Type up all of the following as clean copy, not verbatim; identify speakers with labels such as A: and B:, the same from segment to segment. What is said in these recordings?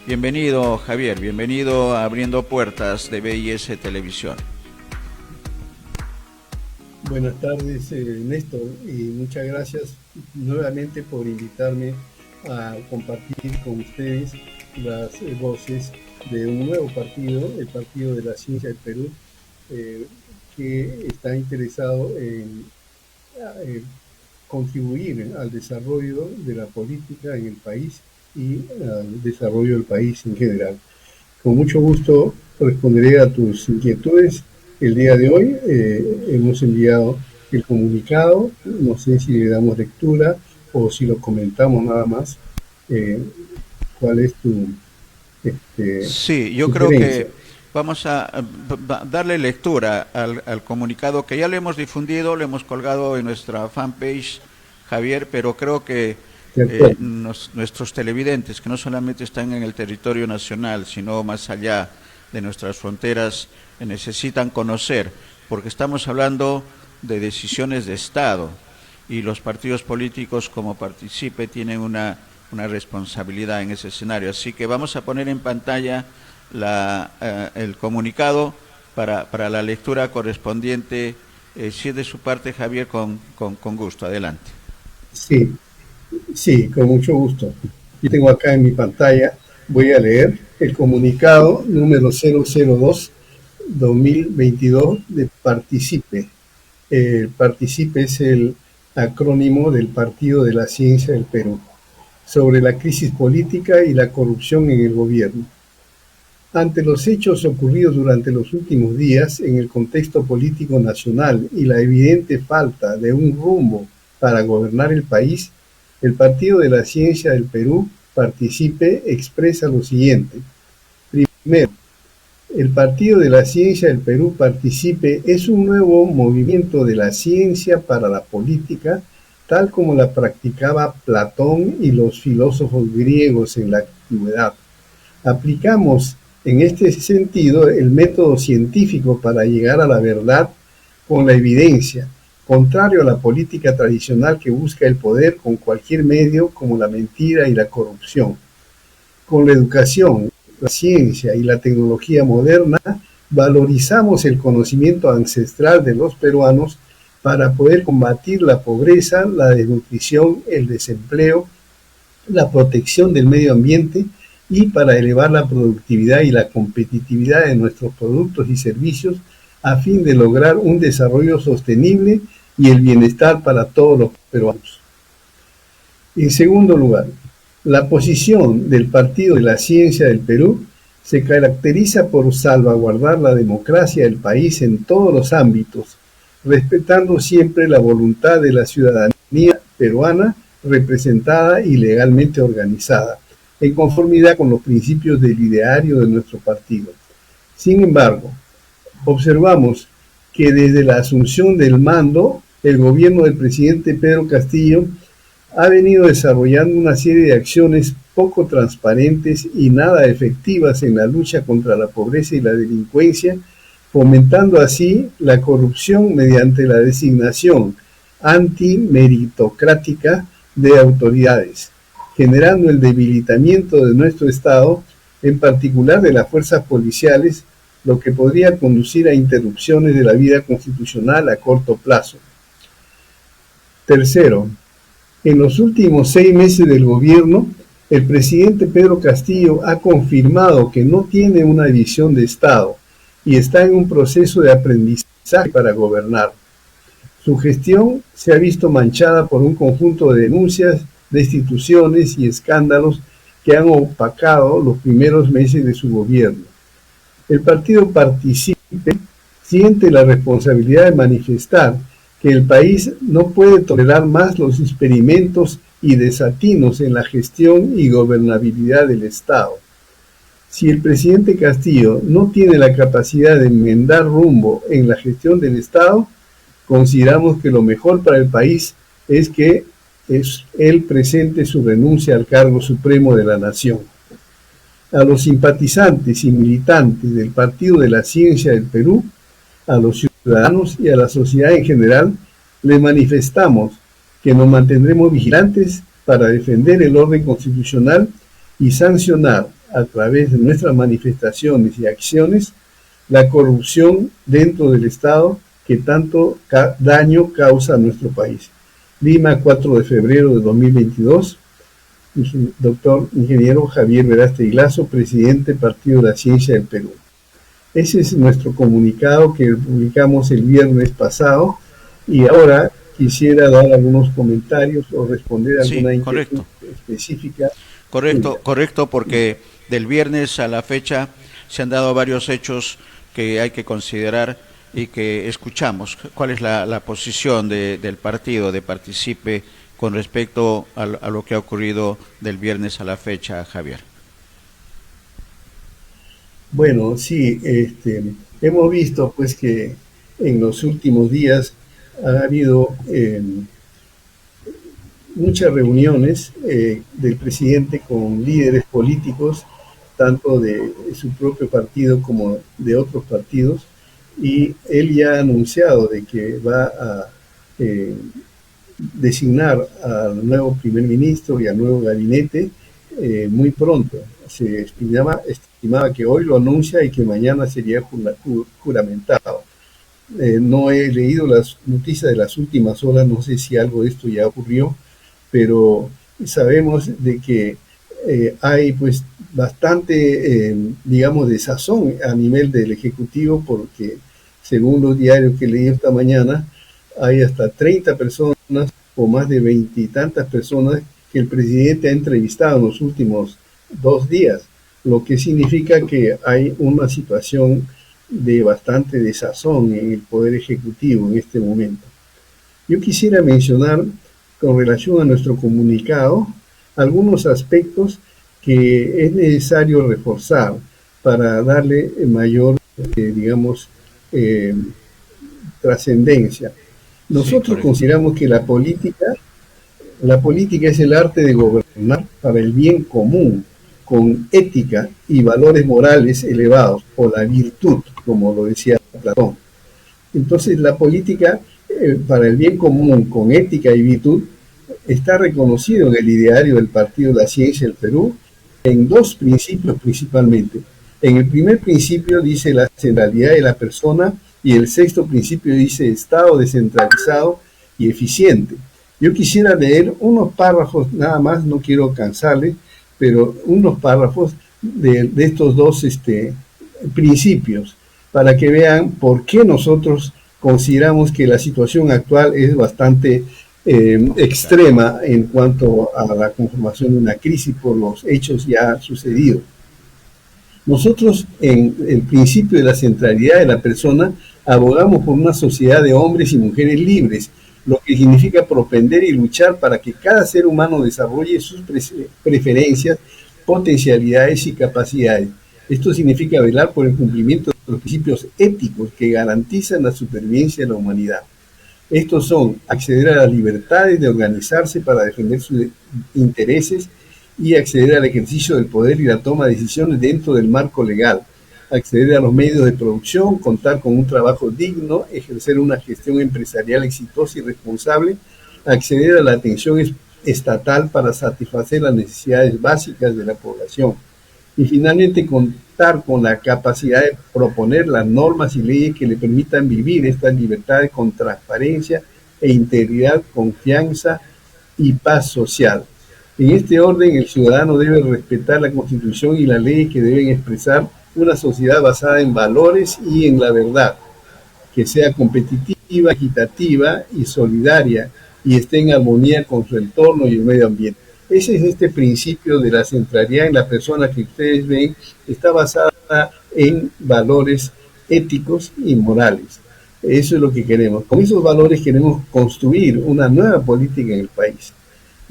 A: Bienvenido, Javier, bienvenido a Abriendo Puertas de BIS Televisión.
B: Buenas tardes, Néstor, y muchas gracias nuevamente por invitarme a compartir con ustedes las voces de un nuevo partido, el Partido de la Ciencia del Perú, que está interesado en contribuir al desarrollo de la política en el país y al desarrollo del país en general. Con mucho gusto responderé a tus inquietudes. El día de hoy hemos enviado el comunicado, no sé si le damos lectura o si lo comentamos nada más. ¿Cuál es tu
A: Sí, yo creo
B: sugerencia?
A: que vamos a darle lectura al comunicado que ya le hemos difundido, lo hemos colgado en nuestra fanpage, Javier, pero creo que
B: De acuerdo.
A: nuestros televidentes, que no solamente están en el territorio nacional, sino más allá de nuestras fronteras, necesitan conocer, porque estamos hablando de decisiones de Estado y los partidos políticos como Participe tienen una responsabilidad en ese escenario. Así que vamos a poner en pantalla el comunicado para la lectura correspondiente. Si es de su parte, Javier, con gusto. Adelante.
B: Sí, sí, con mucho gusto. Yo tengo acá en mi pantalla, voy a leer el comunicado número 002-2022 de Participe. Participe es el acrónimo del Partido de la Ciencia del Perú, sobre la crisis política y la corrupción en el gobierno. Ante los hechos ocurridos durante los últimos días en el contexto político nacional y la evidente falta de un rumbo para gobernar el país, el Partido de la Ciencia del Perú, Participe, expresa lo siguiente. Primero, el Partido de la Ciencia del Perú, Participe, es un nuevo movimiento de la ciencia para la política, tal como la practicaba Platón y los filósofos griegos en la antigüedad. Aplicamos en este sentido el método científico para llegar a la verdad con la evidencia, contrario a la política tradicional que busca el poder con cualquier medio como la mentira y la corrupción. Con la educación, la ciencia y la tecnología moderna, valorizamos el conocimiento ancestral de los peruanos para poder combatir la pobreza, la desnutrición, el desempleo, la protección del medio ambiente y para elevar la productividad y la competitividad de nuestros productos y servicios a fin de lograr un desarrollo sostenible y el bienestar para todos los peruanos. En segundo lugar, la posición del Partido de la Ciencia del Perú se caracteriza por salvaguardar la democracia del país en todos los ámbitos, respetando siempre la voluntad de la ciudadanía peruana representada y legalmente organizada, en conformidad con los principios del ideario de nuestro partido. Sin embargo, observamos que desde la asunción del mando, el gobierno del presidente Pedro Castillo ha venido desarrollando una serie de acciones poco transparentes y nada efectivas en la lucha contra la pobreza y la delincuencia, fomentando así la corrupción mediante la designación antimeritocrática de autoridades, generando el debilitamiento de nuestro Estado, en particular de las fuerzas policiales, lo que podría conducir a interrupciones de la vida constitucional a corto plazo. Tercero, en los últimos 6 meses del gobierno, el presidente Pedro Castillo ha confirmado que no tiene una visión de Estado y está en un proceso de aprendizaje para gobernar. Su gestión se ha visto manchada por un conjunto de denuncias, destituciones y escándalos que han opacado los primeros meses de su gobierno. El partido Participe siente la responsabilidad de manifestar que el país no puede tolerar más los experimentos y desatinos en la gestión y gobernabilidad del Estado. Si el presidente Castillo no tiene la capacidad de enmendar rumbo en la gestión del Estado, consideramos que lo mejor para el país es que él presente su renuncia al cargo supremo de la nación. A los simpatizantes y militantes del Partido de la Ciencia del Perú, a los ciudadanos y a la sociedad en general, les manifestamos que nos mantendremos vigilantes para defender el orden constitucional y sancionar a través de nuestras manifestaciones y acciones la corrupción dentro del Estado que tanto daño causa a nuestro país. Lima, 4 de febrero de 2022, doctor ingeniero Javier Veraste Iglazo, presidente Partido de la Ciencia del Perú. Ese es nuestro comunicado que publicamos el viernes pasado y ahora quisiera dar algunos comentarios o responder a alguna inquietud específica.
A: Correcto, porque del viernes a la fecha se han dado varios hechos que hay que considerar y que escuchamos. ¿Cuál es la posición del partido, de Participe, con respecto a lo que ha ocurrido del viernes a la fecha, Javier?
B: Bueno, sí, hemos visto pues que en los últimos días ha habido muchas reuniones del presidente con líderes políticos, tanto de su propio partido como de otros partidos, y él ya ha anunciado de que va a designar al nuevo primer ministro y al nuevo gabinete muy pronto. Se estimaba que hoy lo anuncia y que mañana sería juramentado. No he leído las noticias de las últimas horas, no sé si algo de esto ya ocurrió, pero sabemos de que hay pues bastante, digamos, desazón a nivel del Ejecutivo, porque según los diarios que leí esta mañana, hay hasta 30 personas o más de 20 y tantas personas que el presidente ha entrevistado en los últimos 2 días, lo que significa que hay una situación de bastante desazón en el Poder Ejecutivo en este momento. Yo quisiera mencionar, con relación a nuestro comunicado, algunos aspectos que es necesario reforzar para darle mayor, trascendencia. Nosotros consideramos que la política es el arte de gobernar para el bien común, con ética y valores morales elevados, o la virtud, como lo decía Platón. Entonces, la política para el bien común, con ética y virtud, está reconocido en el ideario del Partido de la Ciencia del Perú en 2 principios principalmente. En el primer principio dice la centralidad de la persona y el 6º principio dice Estado descentralizado y eficiente. Yo quisiera leer unos párrafos, nada más, no quiero cansarles, pero unos párrafos de estos 2 principios, para que vean por qué nosotros consideramos que la situación actual es bastante extrema en cuanto a la conformación de una crisis por los hechos ya sucedidos. Nosotros, en el principio de la centralidad de la persona, abogamos por una sociedad de hombres y mujeres libres, lo que significa propender y luchar para que cada ser humano desarrolle sus preferencias, potencialidades y capacidades. Esto significa velar por el cumplimiento de los principios éticos que garantizan la supervivencia de la humanidad. Estos son acceder a las libertades de organizarse para defender sus intereses y acceder al ejercicio del poder y la toma de decisiones dentro del marco legal, acceder a los medios de producción, contar con un trabajo digno, ejercer una gestión empresarial exitosa y responsable, acceder a la atención estatal para satisfacer las necesidades básicas de la población y finalmente contar con la capacidad de proponer las normas y leyes que le permitan vivir estas libertades con transparencia e integridad, confianza y paz social. En este orden, el ciudadano debe respetar la Constitución y las leyes que deben expresar una sociedad basada en valores y en la verdad, que sea competitiva, equitativa y solidaria y esté en armonía con su entorno y el medio ambiente. Ese es este principio de la centralidad en la persona que ustedes ven, está basada en valores éticos y morales. Eso es lo que queremos. Con esos valores queremos construir una nueva política en el país.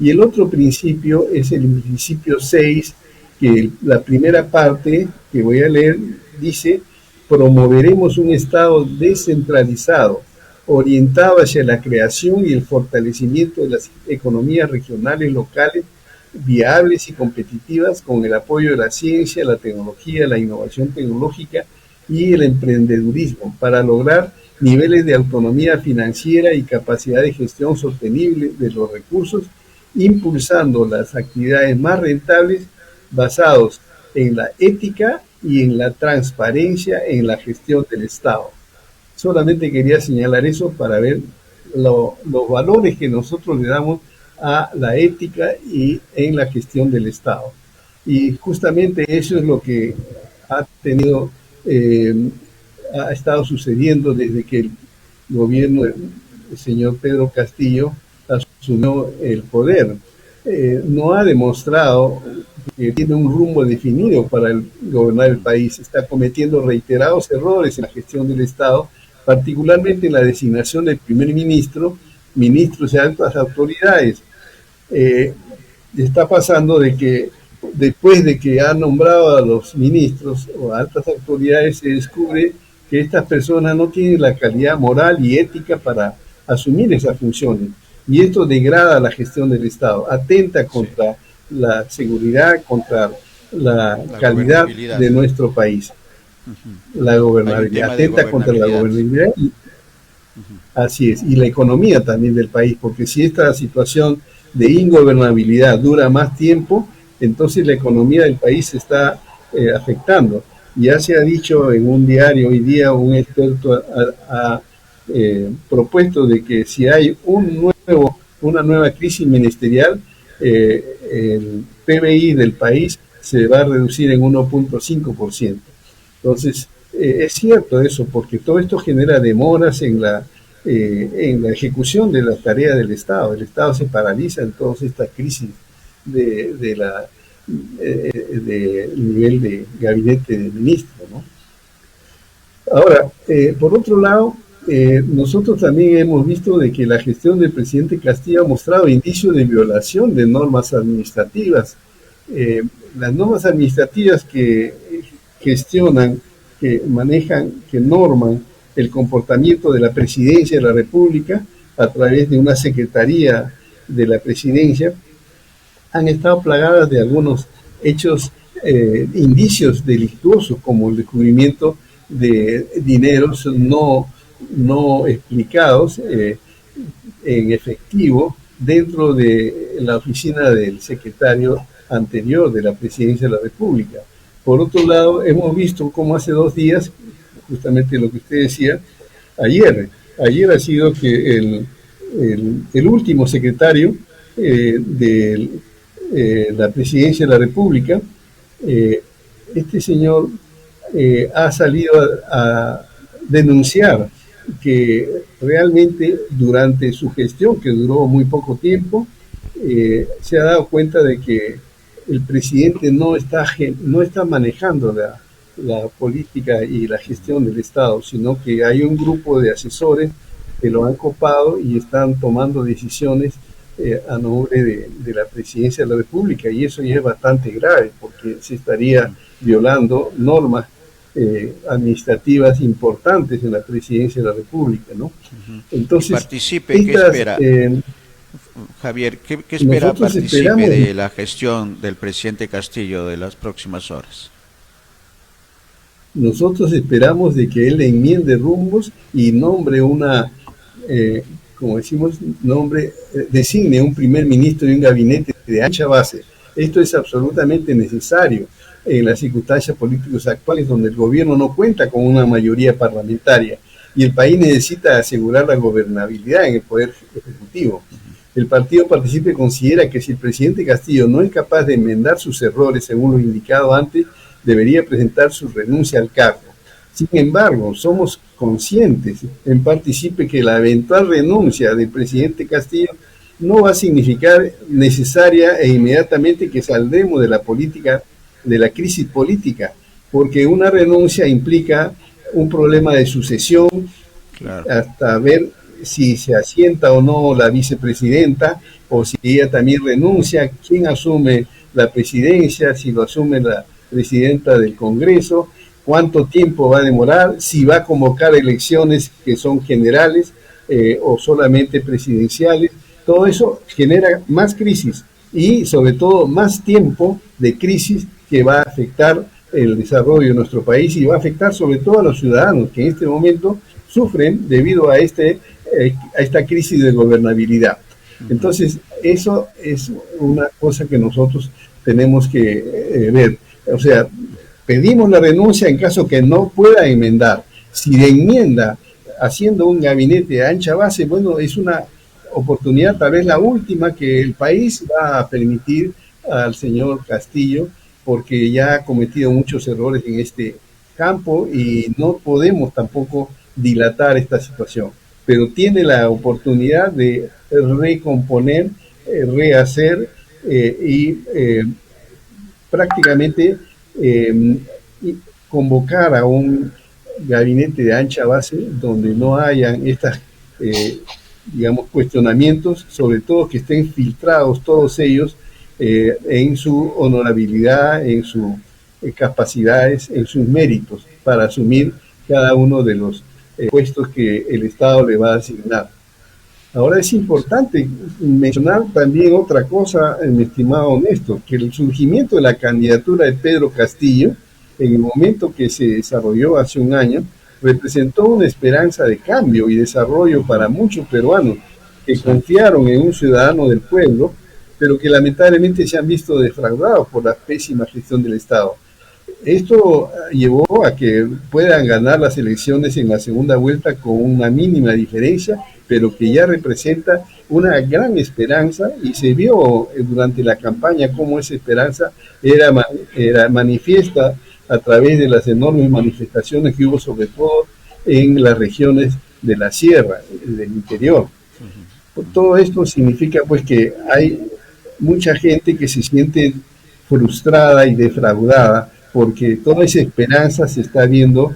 B: Y el otro principio es el principio 6, que la primera parte que voy a leer dice: promoveremos un Estado descentralizado, orientado hacia la creación y el fortalecimiento de las economías regionales locales viables y competitivas con el apoyo de la ciencia, la tecnología, la innovación tecnológica y el emprendedurismo para lograr niveles de autonomía financiera y capacidad de gestión sostenible de los recursos, impulsando las actividades más rentables basados en la ética y en la transparencia en la gestión del Estado. Solamente quería señalar eso para ver los valores que nosotros le damos a la ética y en la gestión del Estado. Y justamente eso es lo que ha tenido, ha estado sucediendo desde que el gobierno del señor Pedro Castillo asumió el poder. No ha demostrado que tiene un rumbo definido para gobernar el país. Está cometiendo reiterados errores en la gestión del Estado, particularmente en la designación del primer ministro, ministros y altas autoridades. Está pasando de que después de que ha nombrado a los ministros o a altas autoridades, se descubre que estas personas no tienen la calidad moral y ética para asumir esas funciones. Y esto degrada la gestión del Estado, atenta contra la seguridad, contra la calidad de nuestro país. La gobernabilidad, atenta contra la gobernabilidad. Así es, y la economía también del país, porque si esta situación de ingobernabilidad dura más tiempo, entonces la economía del país se está afectando. Ya se ha dicho en un diario hoy día, un experto ha propuesto de que si hay una nueva crisis ministerial, el PBI del país se va a reducir en 1.5%. Entonces, es cierto eso, porque todo esto genera demoras en la ejecución de las tareas del Estado. El Estado se paraliza en todas estas crisis de nivel de gabinete de ministros, ¿no? Ahora, por otro lado, nosotros también hemos visto de que la gestión del presidente Castillo ha mostrado indicios de violación de normas administrativas. Las normas administrativas que gestionan, que manejan, que norman el comportamiento de la Presidencia de la República a través de una Secretaría de la Presidencia, han estado plagadas de algunos hechos, indicios delictuosos, como el descubrimiento de dineros no explicados en efectivo dentro de la oficina del secretario anterior de la Presidencia de la República. Por otro lado, hemos visto cómo hace 2 días, justamente lo que usted decía, ayer ha sido que el último secretario de la Presidencia de la República, este señor ha salido a denunciar que realmente durante su gestión, que duró muy poco tiempo, se ha dado cuenta de que el presidente no está manejando la política y la gestión del Estado, sino que hay un grupo de asesores que lo han copado y están tomando decisiones a nombre de la Presidencia de la República, y eso ya es bastante grave porque se estaría violando normas administrativas importantes en la Presidencia de la República, ¿no? Entonces,
A: participe, ¿qué espera? Javier, ¿qué espera participe de la gestión del presidente Castillo de las próximas horas?
B: Nosotros esperamos de que él enmiende rumbos y nombre como decimos, designe un primer ministro y un gabinete de ancha base. Esto es absolutamente necesario en las circunstancias políticas actuales, donde el gobierno no cuenta con una mayoría parlamentaria y el país necesita asegurar la gobernabilidad en el poder ejecutivo. El partido Participe considera que si el presidente Castillo no es capaz de enmendar sus errores según lo indicado antes, debería presentar su renuncia al cargo. Sin embargo, somos conscientes en Participe que la eventual renuncia del presidente Castillo no va a significar necesaria e inmediatamente que saldremos de la crisis política, porque una renuncia implica un problema de sucesión, claro, hasta ver si se asienta o no la vicepresidenta, o si ella también renuncia, quién asume la presidencia, si lo asume la presidenta del Congreso, cuánto tiempo va a demorar, si va a convocar elecciones que son generales o solamente presidenciales. Todo eso genera más crisis y sobre todo más tiempo de crisis que va a afectar el desarrollo de nuestro país y va a afectar sobre todo a los ciudadanos que en este momento sufren debido a esta crisis de gobernabilidad. Entonces, eso es una cosa que nosotros tenemos que ver. O sea, pedimos la renuncia en caso que no pueda enmendar. Si de enmienda haciendo un gabinete de ancha base, bueno, es una oportunidad, tal vez la última, que el país va a permitir al señor Castillo, porque ya ha cometido muchos errores en este campo y no podemos tampoco dilatar esta situación. Pero tiene la oportunidad de recomponer, rehacer y prácticamente eh, convocar a un gabinete de ancha base donde no hayan estas, digamos, cuestionamientos, sobre todo que estén filtrados todos ellos en su honorabilidad, en sus capacidades, en sus méritos para asumir cada uno de los puestos que el Estado le va a asignar. Ahora es importante mencionar también otra cosa, mi estimado Néstor, que el surgimiento de la candidatura de Pedro Castillo, en el momento que se desarrolló hace un año, representó una esperanza de cambio y desarrollo para muchos peruanos que confiaron en un ciudadano del pueblo, pero que lamentablemente se han visto defraudados por la pésima gestión del Estado. Esto llevó a que puedan ganar las elecciones en la segunda vuelta con una mínima diferencia, pero que ya representa una gran esperanza y se vio durante la campaña cómo esa esperanza era manifiesta a través de las enormes manifestaciones que hubo, sobre todo en las regiones de la sierra, del interior. Todo esto significa pues que hay mucha gente que se siente frustrada y defraudada porque toda esa esperanza se está viendo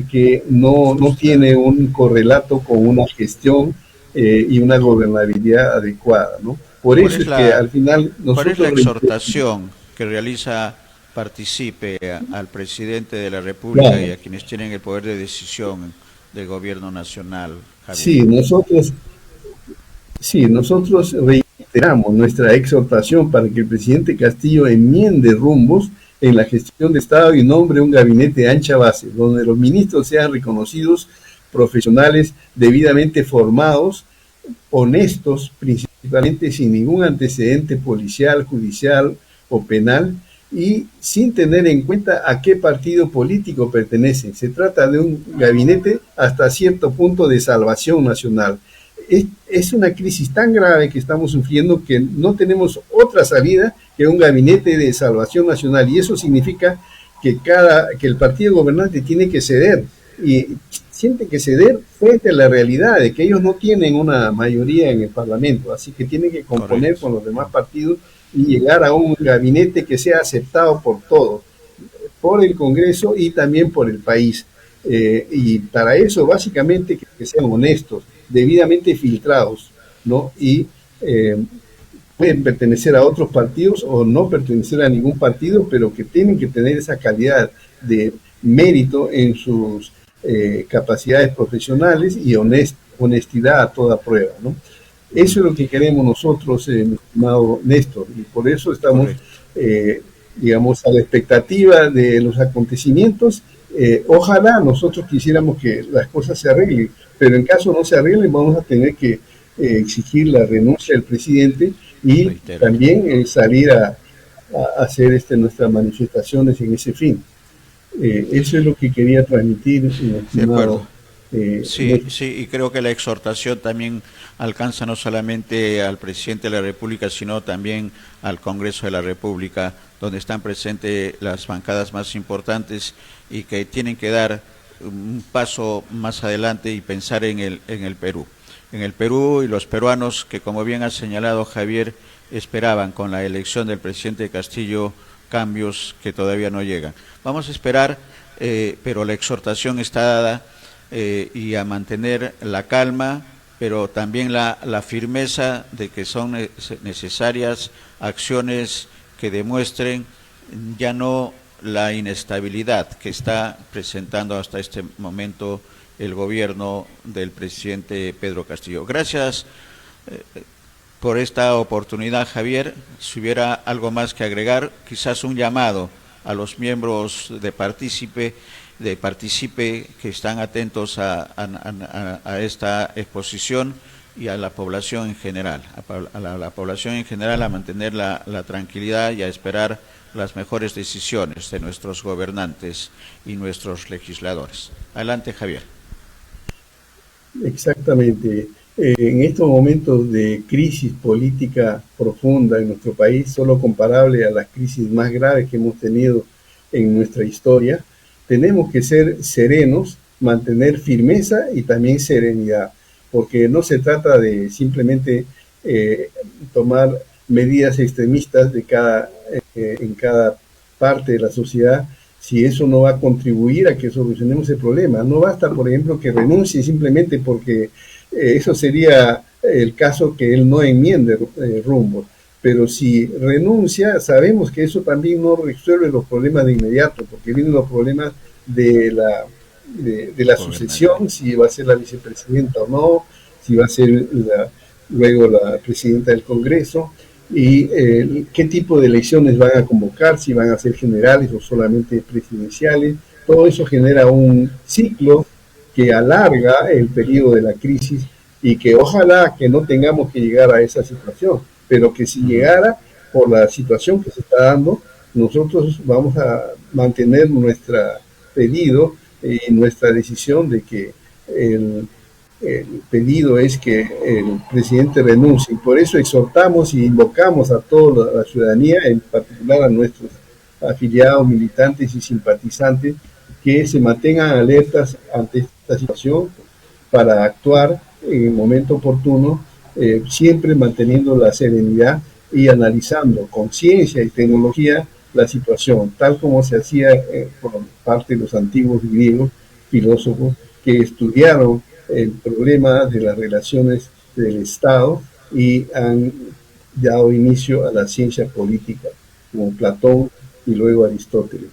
B: que no tiene un correlato con una gestión y una gobernabilidad adecuada, ¿no? Por eso es que al final nosotros...
A: ¿Cuál es la exhortación que realiza Participe al presidente de la República, claro, y a quienes tienen el poder de decisión del gobierno nacional, Javier?
B: Sí, nosotros reiteramos nuestra exhortación para que el presidente Castillo enmiende rumbos en la gestión de Estado y nombre un gabinete de ancha base, donde los ministros sean reconocidos profesionales debidamente formados, honestos, principalmente sin ningún antecedente policial, judicial o penal, y sin tener en cuenta a qué partido político pertenecen. Se trata de un gabinete hasta cierto punto de salvación nacional. Es una crisis tan grave que estamos sufriendo que no tenemos otra salida que un gabinete de salvación nacional, y eso significa que el partido gobernante tiene que ceder, y siente que ceder frente a la realidad de que ellos no tienen una mayoría en el Parlamento, así que tienen que componer con los demás partidos y llegar a un gabinete que sea aceptado por todos, por el Congreso y también por el país. Y para eso, básicamente, que sean honestos, debidamente filtrados, ¿no? Y pueden pertenecer a otros partidos o no pertenecer a ningún partido, pero que tienen que tener esa calidad de mérito en sus capacidades profesionales y honestidad a toda prueba, ¿no? Eso es lo que queremos nosotros, mi estimado Néstor, y por eso estamos, digamos, a la expectativa de los acontecimientos. Ojalá nosotros quisiéramos que las cosas se arreglen, pero en caso no se arreglen, vamos a tener que exigir la renuncia del presidente y también salir a hacer nuestras manifestaciones en ese fin. Eso es lo que quería transmitir, mi estimado.
A: Sí, y creo que la exhortación también alcanza no solamente al presidente de la República, sino también al Congreso de la República, donde están presentes las bancadas más importantes y que tienen que dar un paso más adelante y pensar en el Perú. En el Perú y los peruanos que, como bien ha señalado Javier, esperaban con la elección del presidente Castillo cambios que todavía no llegan. Vamos a esperar, pero la exhortación está dada. Y a mantener la calma, pero también la firmeza de que son necesarias acciones que demuestren ya no la inestabilidad que está presentando hasta este momento el gobierno del presidente Pedro Castillo. Gracias por esta oportunidad, Javier. Si hubiera algo más que agregar, quizás un llamado a los miembros de Participe que están atentos a esta exposición y a la población en general, la población en general a mantener la tranquilidad y a esperar las mejores decisiones de nuestros gobernantes y nuestros legisladores. Adelante, Javier.
B: Exactamente. En estos momentos de crisis política profunda en nuestro país, solo comparable a las crisis más graves que hemos tenido en nuestra historia, tenemos que ser serenos, mantener firmeza y también serenidad, porque no se trata de simplemente tomar medidas extremistas en cada parte de la sociedad, si eso no va a contribuir a que solucionemos el problema. No basta, por ejemplo, que renuncie simplemente porque eso sería el caso que él no enmiende rumbo. Pero si renuncia, sabemos que eso también no resuelve los problemas de inmediato, porque vienen los problemas de la sucesión, si va a ser la vicepresidenta o no, si va a ser luego la presidenta del Congreso, y qué tipo de elecciones van a convocar, si van a ser generales o solamente presidenciales. Todo eso genera un ciclo que alarga el periodo de la crisis y que ojalá que no tengamos que llegar a esa situación, pero que si llegara por la situación que se está dando, nosotros vamos a mantener nuestro pedido y nuestra decisión de que el pedido es que el presidente renuncie. Y por eso exhortamos y invocamos a toda la ciudadanía, en particular a nuestros afiliados, militantes y simpatizantes, que se mantengan alertas ante esta situación para actuar en el momento oportuno, siempre manteniendo la serenidad y analizando con ciencia y tecnología la situación, tal como se hacía por parte de los antiguos griegos filósofos que estudiaron el problema de las relaciones del Estado y han dado inicio a la ciencia política, como Platón y luego Aristóteles.